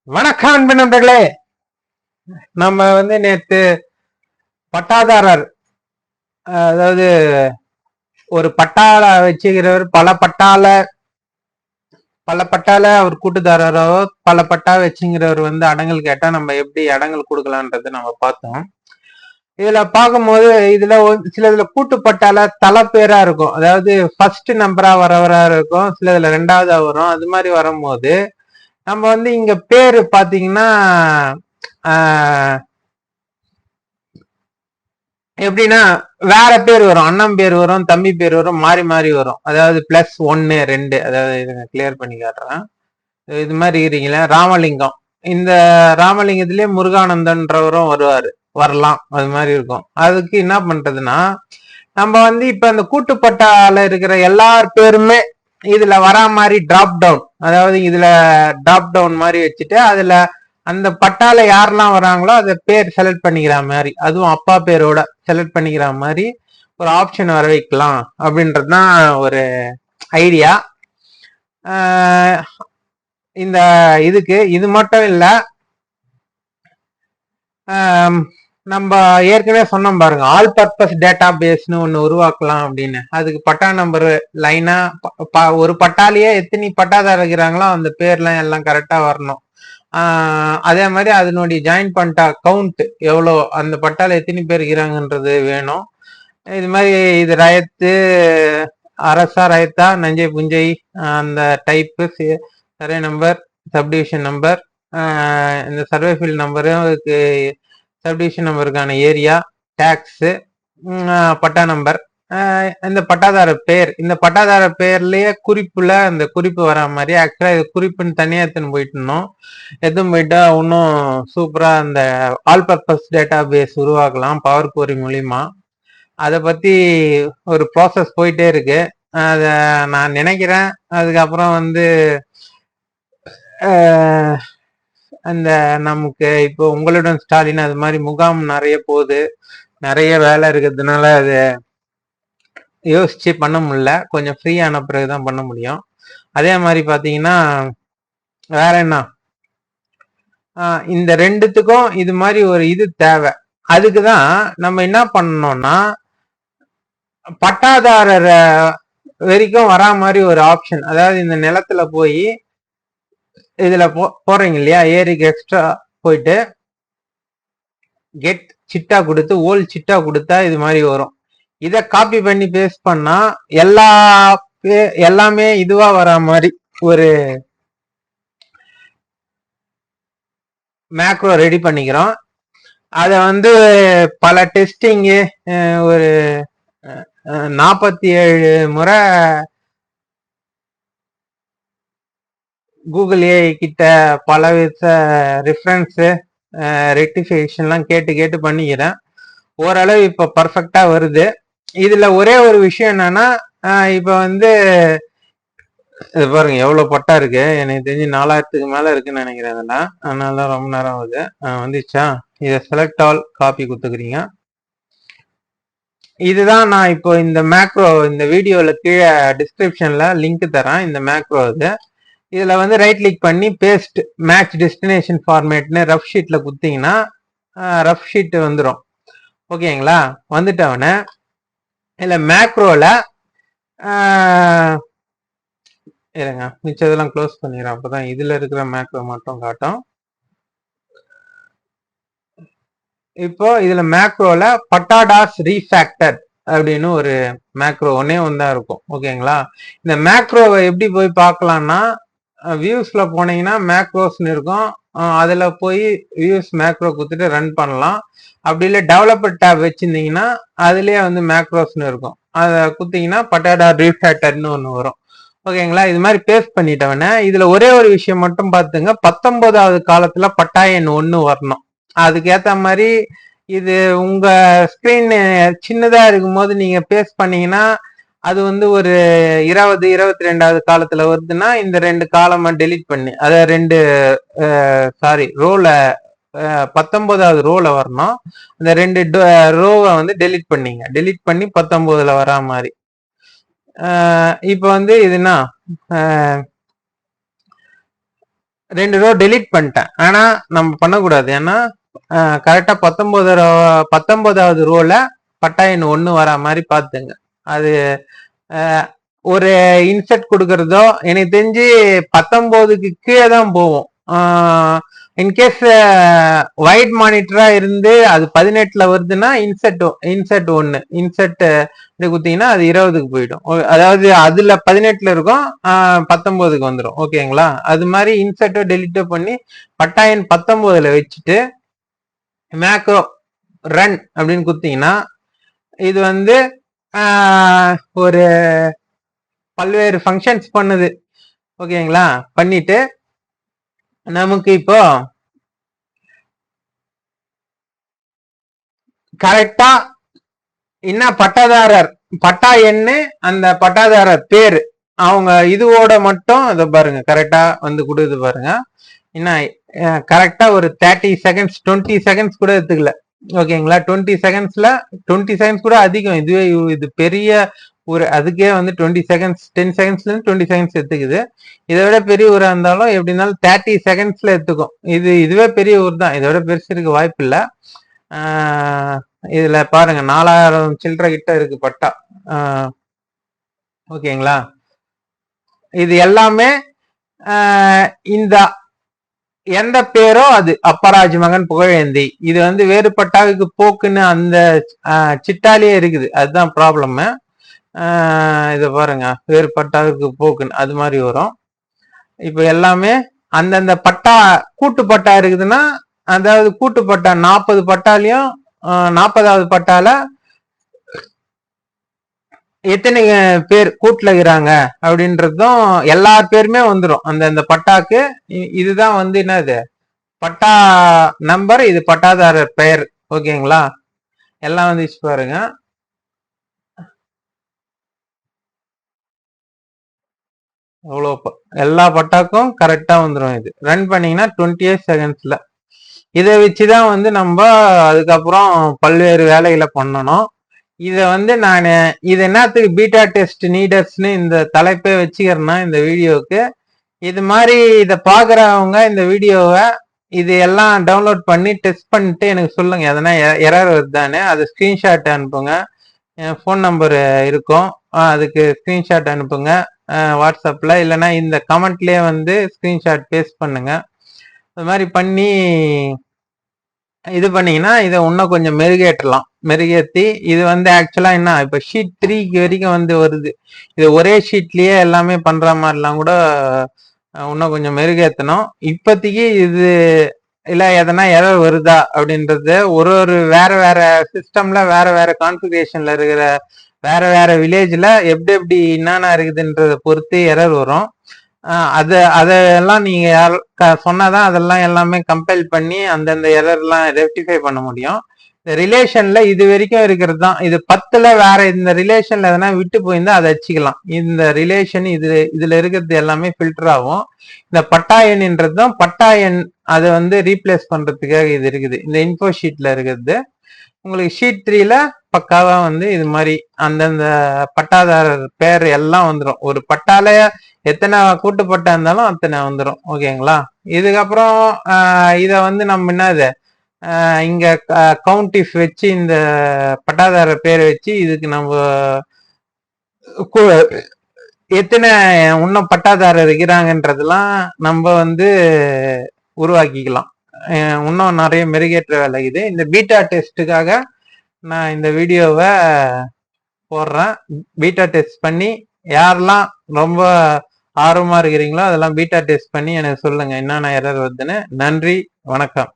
வணக்கம் அன்பு நண்பர்களே. நம்ம நேத்து பட்டாதாரர், அதாவது ஒரு பட்டாள வச்சுக்கிறவர் பல பட்டால அவர் கூட்டுதாரரோ பல பட்டா வச்சுங்கிறவர் அடங்கல் கேட்டா நம்ம எப்படி அடங்கல் கொடுக்கலான்றது நம்ம பார்த்தோம். இதுல பார்க்கும்போது சிலதுல கூட்டு பட்டால தலை பேரா இருக்கும், அதாவது ஃபர்ஸ்ட் நம்பரா வரவரா இருக்கும், சிலதுல ரெண்டாவதா வரும். அது மாதிரி வரும்போது நம்ம இங்க பேரு பாத்தீங்கன்னா எப்படின்னா வேற பேர் வரும், அண்ணன் பேர் வரும், தம்பி பேர் வரும், மாறி மாறி வரும். அதாவது பிளஸ் 1 2, அதாவது இதுங்க கிளியர் பண்ணி காட்டுறேன். இது மாதிரி இருக்கீங்களா ராமலிங்கம், இந்த ராமலிங்கத்திலேயே முருகானந்தன்றவரும் வரலாம். அது மாதிரி இருக்கும். அதுக்கு என்ன பண்றதுன்னா நம்ம இப்ப இந்த கூட்டுப்பட்டால இருக்கிற எல்லார் பேருமே இதுல வரா மாதிரி டிராப் டவுன், அதாவது இதுல டிராப் டவுன் மாதிரி வச்சுட்டு அதுல அந்த பட்டால யாரெல்லாம் வராங்களோ அதை பேர் செலக்ட் பண்ணிக்கிற மாதிரி, அதுவும் அப்பா பேரோட செலக்ட் பண்ணிக்கிற மாதிரி ஒரு ஆப்ஷன் வர வைக்கலாம் அப்படின்றதுதான் ஒரு ஐடியா. இந்த இதுக்கு இது மட்டும் இல்ல, நம்ம ஏற்கனவே சொன்னோம் பாருங்க, ஆல் பர்பஸ் டேட்டா பேஸ்னு ஒண்ணு உருவாக்கலாம் அப்படின்னு. அதுக்கு பட்டா நம்பர் லைனா ஒரு பட்டாலேயே எத்தனை பட்டாதாரர் இருக்கிறாங்களோ அந்த பேர்லாம் எல்லாம் கரெக்டா வரணும். அதே மாதிரி அதனுடைய ஜாயின் பண்ணிட்டா கவுண்ட் எவ்வளோ, அந்த பட்டால எத்தனை பேர் இருக்கிறாங்கன்றது வேணும். இது மாதிரி இது ரயத்து, அரசா, ரயத்தா, நஞ்சை, புஞ்சை, அந்த type, survey number, subdivision number, இந்த சர்வே ஃபீல்ட் நம்பரு, சப்டிவிஷன் நம்பருக்கான ஏரியா, டேக்ஸு, பட்டா நம்பர், இந்த பட்டாதார பேர். இந்த பட்டாதார பேர்லயே குறிப்புல அந்த குறிப்பு வர மாதிரி ஆக்சுவலா இது குறிப்புன்னு தனியா எடுத்துன்னு போயிட்டா இன்னும் சூப்பரா அந்த ஆல் பர்பஸ் டேட்டா பேஸ் உருவாக்கலாம் பவர் குவரி மூலியமா. அதை பத்தி ஒரு ப்ராசஸ் போயிட்டே இருக்கு. அத நான் நினைக்கிறேன். அதுக்கப்புறம் அந்த நமக்கு இப்போ உங்களுடன் ஸ்டாலின் அது மாதிரி முகாம் நிறைய போகுது, நிறைய வேலை இருக்கிறதுனால அது யோசிச்சு பண்ண முடியல. கொஞ்சம் ஃப்ரீ ஆன பிறகுதான் பண்ண முடியும். அதே மாதிரி பாத்தீங்கன்னா வேற என்ன, இந்த ரெண்டுத்துக்கும் இது மாதிரி ஒரு இது தேவை. அதுக்குதான் நம்ம என்ன பண்ணணும்னா பட்டாதாரர் வரைக்கும் வரா மாதிரி ஒரு ஆப்ஷன், அதாவது இந்த நிலத்துல போய் இதுல போறீங்க இல்லையா, ஏரிக்கு எக்ஸ்ட்ரா போயிட்டு கெட் சிட்டா கொடுத்து ஓல் சிட்டா கொடுத்தா இது மாதிரி வரும். இதை காப்பி பண்ணி பேஸ்ட் பண்ணா எல்லாமே இதுவா வர மாதிரி ஒரு மேக்ரோ ரெடி பண்ணிக்கிறோம். அதை பல டெஸ்டிங்கு ஒரு 47 முறை கூகுள் ஏஐ கிட்ட பல வித ரெஃபரன்ஸு ரெக்டிஃபிகேஷன்லாம் கேட்டு பண்ணிக்கிறேன். ஓரளவு இப்ப பர்ஃபெக்டா வருது. இதுல ஒரே ஒரு விஷயம் என்னன்னா, இப்ப பாருங்க எவ்வளவு பட்டா இருக்கு. எனக்கு தெரிஞ்சு 4000க்கு மேல இருக்குன்னு நினைக்கிறேன். இதெல்லாம் அதனால ரொம்ப நேரம் ஆகுது. வந்துச்சா, இதை செலக்ட் ஆல் காப்பி கொடுத்துக்கிறீங்க. இதுதான் நான் இப்போ இந்த மேக்ரோ இந்த வீடியோல கீழே டிஸ்கிரிப்ஷன்ல லிங்க் தரேன். இந்த மேக்ரோ இதுல ரைட் கிளிக் பண்ணி பேஸ்ட் மேட்ச் டெஸ்டினேஷன் ஃபார்மேட்னு ரஃப் ஷீட்ல குத்திங்கன்னா ரஃப் ஷீட் வந்துடும். ஓகேங்களா, வந்துட்டவன இல்ல மேக்ரோல இருங்க, மிச்சதெல்லாம் க்ளோஸ் பண்ணிடுறேன். அப்பதான் இதுல இருக்கிற மேக்ரோ மட்டும் காட்டும். இப்போ இதுல மேக்ரோல பட்டாடாஸ் ரீஃபேக்டர் அப்படின்னு ஒரு மேக்ரோ ஒன்னே ஒன்றா இருக்கும். ஓகேங்களா, இந்த மேக்ரோவை எப்படி போய் பார்க்கலாம்னா, வியூஸ்ல போனீங்கன்னா மேக்ரோஸ்ன்னு இருக்கும். அதுல போய் வியூஸ் மேக்ரோ கொடுத்துட்டு ரன் பண்ணலாம். அப்படி இல்லை டெவலப்பர் டேப் வச்சிருந்தீங்கன்னா அதுலயே மேக்ரோஸ்ன்னு இருக்கும். அதை குத்திங்கன்னா பட்டாடா ரீஃபேக்டர்னு ஒன்று வரும். ஓகேங்களா, இது மாதிரி பேஸ்ட் பண்ணிட்டவன இதுல ஒரே ஒரு விஷயம் மட்டும் பார்த்துங்க, 19வது காலத்துல பட்டாயன் 1 வரணும். அதுக்கேத்த மாதிரி இது உங்க ஸ்கிரீன் சின்னதா இருக்கும் போது நீங்க பேஸ்ட் பண்ணீங்கன்னா அது ஒரு 22வது காலத்துல வருதுன்னா இந்த 2 காலமா டெலிட் பண்ணி அத 2 ரோல 19வது ரோல வரணும். அந்த 2 ரோவை டெலிட் பண்ணீங்க, டெலிட் பண்ணி 19ல வரா மாதிரி. இப்ப இதுனா 2 ரோ டெலீட் பண்ணிட்டேன். ஆனா நம்ம பண்ணக்கூடாது. ஏன்னா கரெக்டா 19வது ரோல பட்டா எண் 1 வரா மாதிரி பாத்துங்க. அது ஒரு இன்செர்ட் கொடுக்கறதோ எனக்கு தெரிஞ்சு 19க்கு கீழே தான் போவோம். இன்கேஸ் வைட் மானிட்டரா இருந்து அது 18ல வருதுன்னா இன்செர்ட் 1 இன்செர்ட் குத்தீங்கன்னா அது 20க்கு போயிடும். அதாவது அதுல 18ல இருக்கும், 19க்கு வந்துடும். ஓகேங்களா? அது மாதிரி இன்செர்ட்டோ டெலிட்டோ பண்ணி பட்டா எண் 19ல வச்சுட்டு மேக்ரோ ரன் அப்படின்னு குத்தீங்கன்னா இது வந்து ஒரு பல்வேறு ஃபங்க்ஷன்ஸ் பண்ணுது. ஓகேங்களா? பண்ணிட்டு நமக்கு இப்போ கரெக்டா என்ன பட்டாதாரர் பட்டா எண்ணு அந்த பட்டாதாரர் பேரு அவங்க இதுவோட மட்டும் இதை பாருங்க கரெக்டா வந்து கொடுக்குது பாருங்க. என்ன கரெக்டா ஒரு 30 செகண்ட்ஸ் 20 செகண்ட்ஸ் கூட எடுத்துக்கல. ஓகேங்களா? 20 செகண்ட்ஸ் கூட அதிகம். இதுவே இது பெரிய ஒரு அதுக்கே வந்து 20 செகண்ட்ஸ் 10 செகண்ட்ஸ்ல இருந்து 20 செகண்ட்ஸ் எடுத்துக்குது. இதை விட பெரிய ஊரா இருந்தாலும் எப்படி இருந்தாலும் 30 செகண்ட்ஸ்ல எடுத்துக்கும். இதுவே பெரிய ஊர் தான், இதோட பெருசு இருக்க வாய்ப்பு இல்லை. இதுல பாருங்க 4000 சில்லற கிட்ட இருக்கு பட்டா. ஓகேங்களா? இது எல்லாமே இந்த எந்த பேரோ அது அப்பராஜ் மகன் புகழேந்தி. இது வந்து வேறு பட்டாவுக்கு போக்குன்னு அந்த சிட்டாலேயே இருக்குது. அதுதான் ப்ராப்ளம். இத பாருங்க வேறு பட்டாவுக்கு போக்குன்னு அது மாதிரி வரும். இப்ப எல்லாமே அந்தந்த பட்டா கூட்டு பட்டா இருக்குதுன்னா அதாவது கூட்டு பட்டா 40 பட்டாலையும் 40வது பட்டால எத்தனை பேர் கூட்டுல இருக்கிறாங்க அப்படின்றதும் எல்லா பேருமே வந்துடும் அந்தந்த பட்டாக்கு. இதுதான் வந்து என்னது பட்டா நம்பர், இது பட்டாதாரர் பெயர். ஓகேங்களா? எல்லாம் வந்துச்சு பாருங்க. அவ்வளோ எல்லா பட்டாக்கும் கரெக்டா வந்துடும். இது ரன் பண்ணீங்கன்னா 28 செகண்ட்ஸ்ல. இதை வச்சுதான் வந்து நம்ம அதுக்கப்புறம் பல்வேறு வேலைகளை பண்ணணும். இதை வந்து நான் இது என்னத்துக்கு பீட்டா டெஸ்ட் நீடர்ஸ்னு இந்த தலைப்பே வச்சுக்கிறேன்னா இந்த வீடியோவுக்கு, இது மாதிரி இதை பாக்குறவங்க இந்த வீடியோவை இது எல்லாம் டவுன்லோட் பண்ணி டெஸ்ட் பண்ணிட்டு எனக்கு சொல்லுங்க எதனா எரர் வருதானே. அது ஸ்கிரீன்ஷாட் அனுப்புங்க. என் ஃபோன் நம்பர் இருக்கும், அதுக்கு ஸ்கிரீன்ஷாட் அனுப்புங்க வாட்ஸ்அப்ல, இல்லைன்னா இந்த கமெண்ட்லயே வந்து ஸ்கிரீன்ஷாட் பேஸ்ட் பண்ணுங்க. அது மாதிரி பண்ணி இது பண்ணீங்கன்னா இதை இன்னும் கொஞ்சம் மெருகேற்றி இது வந்து ஆக்சுவலா என்ன இப்ப ஷீட் 3 வரைக்கும் வந்து வருது. இது ஒரே ஷீட்லயே எல்லாமே பண்ற மாதிரிலாம் கூட இன்னும் கொஞ்சம் மெருகேற்றணும். இப்போதைக்கு இது இல்ல எதனா எரர் வருதா அப்படின்றது ஒரு வேற சிஸ்டம்ல வேற கான்ஃபிகரேஷன்ல இருக்கிற வேற வில்லேஜ்ல எப்படி என்னென்ன இருக்குதுன்றத பொறுத்து எரர் வரும். அதெல்லாம் நீங்க சொன்னாதான் அதெல்லாம் எல்லாமே கம்பைல் பண்ணி அந்தந்த எரர்லாம் ரெக்டிஃபை பண்ண முடியும். இந்த ரிலேஷன்ல இது வரைக்கும் இருக்கிறது தான். இது 10ல வேற இந்த ரிலேஷன்ல எதனா விட்டு போயிருந்தா அதை வச்சுக்கலாம். இந்த ரிலேஷன் இதுல இருக்கிறது எல்லாமே ஃபில்டர் ஆகும். இந்த பட்டா எண்ன்றது தான் பட்டா எண், அதை வந்து ரீப்ளேஸ் பண்றதுக்காக இது இருக்குது. இந்த இன்ஃபோ ஷீட்ல இருக்கிறது உங்களுக்கு ஷீட் 3ல பக்காவா வந்து இது மாதிரி அந்தந்த பட்டாதாரர் பேர் எல்லாம் வந்துடும். ஒரு பட்டால எத்தனை கூட்டு பட்டா இருந்தாலும் அத்தனை வந்துடும். ஓகேங்களா? இதுக்கப்புறம் இத வந்து நம்ம என்னது இங்க கவுண்ட் இஃப் வச்சு இந்த பட்டாதாரர் பேரை வச்சு இதுக்கு நம்ம எத்தனை இன்னும் பட்டாதாரர் இருக்கிறாங்கன்றதெல்லாம் நம்ம வந்து உருவாக்கிக்கலாம். இன்னும் நிறைய மெருகேற்ற வேலை இது. இந்த பீட்டா டெஸ்ட்டுக்காக நான் இந்த வீடியோவை போடுறேன். பீட்டா டெஸ்ட் பண்ணி யாரெல்லாம் ரொம்ப ஆர்வமா இருக்கிறீங்களோ அதெல்லாம் பீட்டா டெஸ்ட் பண்ணி எனக்கு சொல்லுங்க என்னென்ன எரர் வருதுன்னு. நன்றி, வணக்கம்.